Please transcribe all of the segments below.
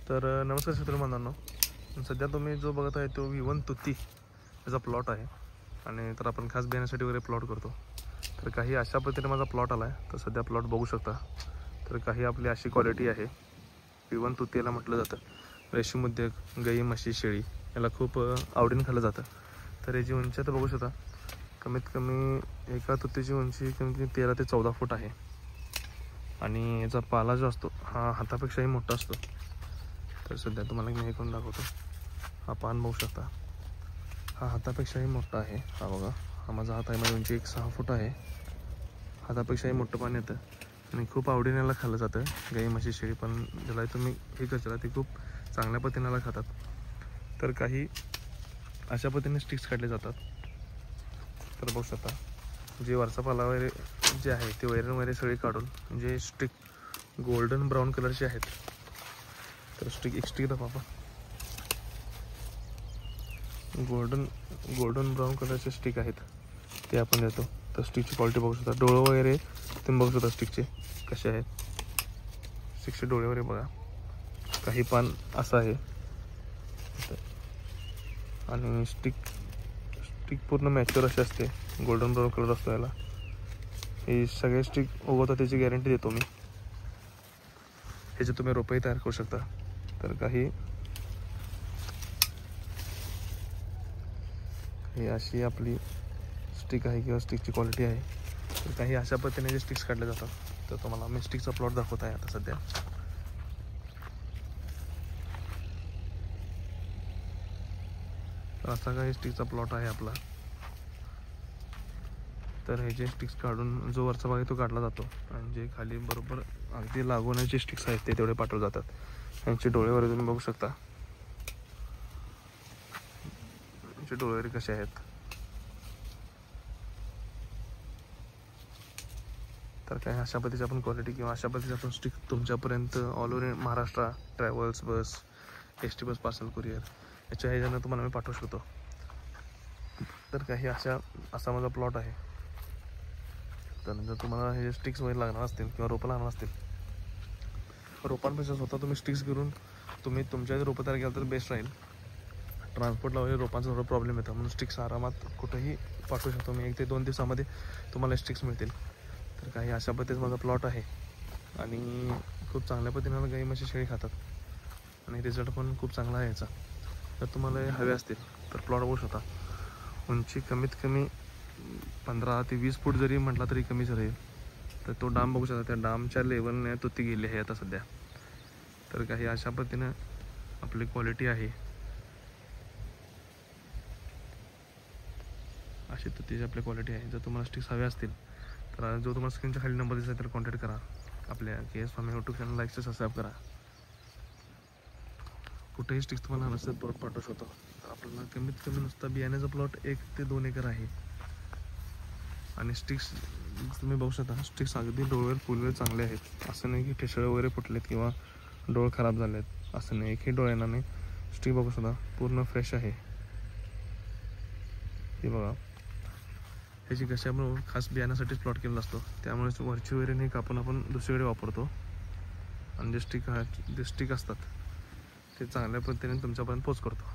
तर नमस्कार शेतकरी बांधवांनो, सध्या तुम्ही जो बघत आहे तो V1 तुती याचा प्लॉट आहे. आणि तर आपण खास बियाण्यासाठी वगैरे प्लॉट करतो. तर काही अशा पद्धतीने माझा प्लॉट आला आहे. तर सध्या प्लॉट बघू शकता. तर काही आपली अशी क्वालिटी आहे. V1 तुती याला म्हटलं जातं. रेशीम उद्योग, गाई, म्हशी, शेळी याला खूप आवडीने खाल्लं जातं. तर याची उंची तर बघू शकता, कमीत कमी एका तुतीची उंची कमीत कमी 13 ते 14 फूट आहे. आणि याचा पाला जो असतो हा हातापेक्षाही मोठा असतो. तर सध्या तुम्हाला मी हे करून दाखवतो. हा पान बघू शकता, हा हातापेक्षाही मोठा आहे. हा बघा, हा माझा हात आहे, माझी उंची 6 फूट आहे. हातापेक्षाही मोठं पान येतं आणि खूप आवडीने याला खाल्लं जातं. गाई, म्हशी, शेळी पण ज्याला तुम्ही हे करता ती खूप चांगल्या पद्धतीने याला खातात. तर काही अशा पद्धतीने स्टिक्स काढले जातात. तर बघू शकता, जे वरचा पाला वगैरे जे आहे ते वैरण वगैरे सगळे काढून जे स्टिक गोल्डन ब्राऊन कलरचे आहेत. तर एक स्टिक दाखवा आपण. गोल्डन ब्राऊन कलरचे स्टिक आहेत ते आपण देतो. तर स्टिकची क्वालिटी बघू शकता. डोळे वगैरे तुम्ही बघू शकता स्टिकचे कसे आहेत. स्टिकचे डोळे वगैरे बघा. काही पान असं आहे आणि स्टिक पूर्ण मॅच्युअर अशी असते. गोल्डन ब्राऊन कलर असतो याला. हे सगळे स्टिक उगवतात त्याची गॅरंटी देतो मी. ह्याचे तुम्ही रोपही तयार करू शकता. तर काही ही अशी आपली स्टिक आहे किंवा स्टिकची क्वालिटी आहे. तर काही अशा पद्धतीने जे स्टिक्स काढले जातात. तर तुम्हाला मी स्टिकचा प्लॉट दाखवत आहे आता सध्या. तर असा काही स्टिकचा प्लॉट आहे आपला. तर हे जे स्टिक्स काढून जो वरचा भाग आहे तो काढला जातो आणि जे खाली बरोबर अगदी लागून जे स्टिक्स आहेत ते तेवढे पाठवले जातात. यांचे डोळे वगैरे तुम्ही बघू शकता. यांचे डोळे वगैरे कसे आहेत. तर काही अशा पद्धतीची आपण क्वालिटी किंवा अशा पद्धतीची आपण स्टिक तुमच्यापर्यंत ऑल ओव्हर महाराष्ट्र ट्रॅव्हल्स, बस, ST बस, पार्सल कुरिअर याच्या ह्याच्यानं तुम्हाला मी पाठवू शकतो. तर काही असा माझा प्लॉट आहे. तर जर तुम्हाला हे स्टिक्स वगैरे लागणार असतील किंवा रोपं लागणार असतील, रोपांपेक्षा स्वतः तुम्ही स्टिक्स घेऊन तुम्ही तुमच्या रोपं तयार केलं तर बेस्ट राहील. ट्रान्सपोर्टला वगैरे रोपांचा थोडा प्रॉब्लेम येतो, म्हणून स्टिक्स आरामात कुठेही पाठवू शकतो मी. 1 ते 2 दिवसामध्ये तुम्हाला स्टिक्स मिळतील. तर काही अशा पद्धतीचा माझा प्लॉट आहे आणि खूप चांगल्या पद्धतीने गाई, म्हशी, शेळी खातात आणि रिझल्ट पण खूप चांगला आहे याचा. जर तुम्हाला हे हवे असतील तर प्लॉट बघू शकता. उंची कमीत कमी 15 ते 20 फूट जरी म्हटला तरी कमीच राहील. तर तो डाम बघू शकता, त्या डामच्या लेवलने तुती गेली आहे आता सध्या. तर काही अशा पद्धतीनं आपली क्वालिटी आहे. अशी तुतीची आपली क्वालिटी आहे. जर तुम्हाला स्टिक्स हवे असतील तर जो तुम्हाला स्क्रीनच्या खाली नंबर दिसला तर कॉन्टॅक्ट करा. आपल्या KS farming YouTube channel like subscribe करा. कुठेही स्टिक्स तुम्हाला हवे असेल प्लॉट पाठवू शकतो. तर आपल्याला कमीत कमी नुसता बियाण्याचा प्लॉट 1 ते 2 एकर आहे. आणि स्टिक्स तुम्ही बघू शकता, स्टिक्स अगदी डोळे फुलवे चांगले आहेत. असं नाही की ठेसळे वगैरे फुटलेत किंवा डोळे खराब झालेत, असं नाही. एकही डोळ्यांना नाही. स्टिक बघू शकता पूर्ण फ्रेश आहे. हे बघा, ह्याची कशी आपण खास बियाण्यासाठीच प्लॉट केलेला असतो, त्यामुळे वरची वगैरे नाही कापून आपण दुसरीकडे वापरतो. आणि जे स्टिक असतात ते चांगल्या पद्धतीने तुमच्यापर्यंत पोच करतो.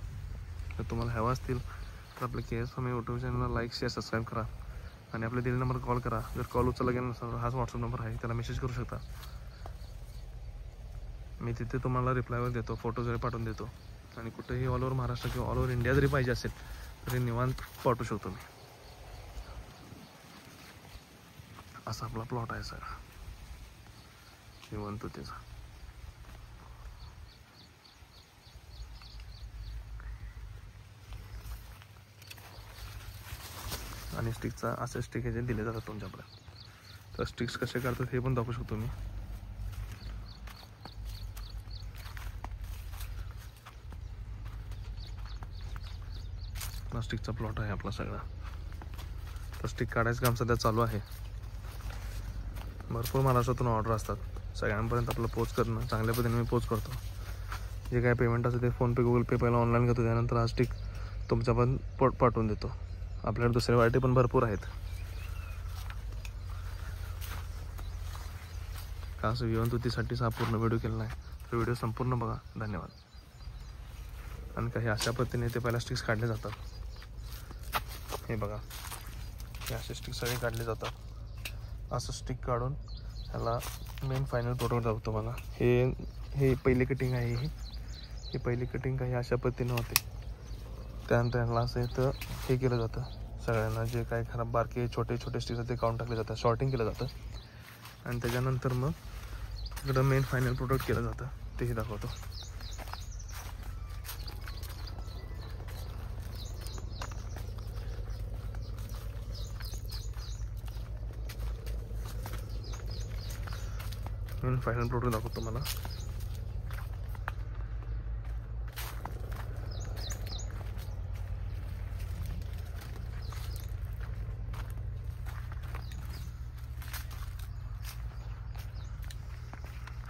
जर तुम्हाला हवा असतील तर आपल्या KS फार्मिंग यूट्यूब चॅनलला लाईक, शेअर, सबस्क्राईब करा. आणि आपल्या दिलेल्या नंबर कॉल करा. जर कॉल उचलला गेला नसेल तर हाच व्हॉट्सअप नंबर आहे, त्याला मेसेज करू शकता. मी तिथे तुम्हाला रिप्लायवर देतो, फोटोज वगैरे पाठवून देतो. आणि कुठेही ऑल ओव्हर महाराष्ट्र किंवा ऑल ओव्हर इंडिया जरी पाहिजे असेल तरी निवांत पाठवू शकतो मी. असा आपला प्लॉट आहे सगळा निवांत त्याचा. आणि स्टिकचा असे स्टिक हे जे दिले जातात तुमच्यापर्यंत. तर स्टिक्स कसे काढतात हे पण दाखवू शकतो मी. स्टिकचा प्लॉट आहे आपला सगळा. तर स्टिक काढायचं काम सध्या चालू आहे. भरपूर महाराष्ट्रातून ऑर्डर असतात. सगळ्यांपर्यंत आपलं पोच करणं चांगल्या पद्धतीने मी पोच करतो. जे काय पेमेंट असेल ते फोनपे, गुगल पे पहिला ऑनलाईन करतो. त्यानंतर हा स्टिक तुमच्यापर्यंत पाठवून देतो. आपल्याकडे दुसऱ्या व्हरायटी पण भरपूर आहेत. खास V1 तुतीसाठीच हा पूर्ण व्हिडिओ केलेला आहे. व्हिडिओ संपूर्ण बघा. धन्यवाद. आणि काही अशा पद्धतीने ते पहिला स्टिक्स काढले जातात. हे बघा, हे असे स्टिक सगळे काढले जातात. असं स्टिक काढून ह्याला मेन फायनल प्रोडक्ट दाखवतो बघा. हे पहिली कटिंग आहे. ही पहिली कटिंग काही अशा पद्धतीने होते. त्यानंतर ह्याला असं इथं हे केलं जातं. सगळ्यांना जे काही खराब बारके छोटे छोटे स्टिक्स ते काढून टाकले जातात. शॉर्टिंग केलं जातं आणि त्याच्यानंतर मग इकडं मेन फायनल प्रोडक्ट केलं जातं. तेही दाखवतो. मेन फायनल प्रोडक्ट दाखवतो मला.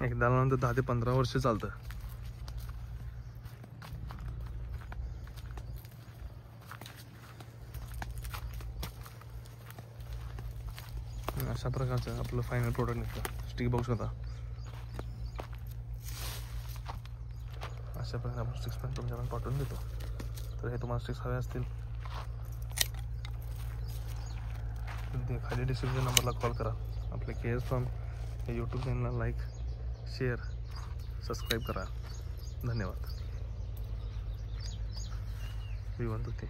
एकदा नंतर 10 ते 15 वर्ष चालतं. अशा प्रकारचं आपलं फायनल प्रोडक्ट निघतं. स्टिक बघू शकता. अशा प्रकारे आपण स्टिक्स पण तुमच्याकडे पाठवून देतो. तर हे तुम्हाला स्टिक्स हवे असतील तर खाली डिस्क्रिप्शन नंबरला कॉल करा. आपले KS Farm हे यूट्यूब चॅनलला लाईक, शेअर, सबस्क्राईब करा. धन्यवाद. V1 तुती.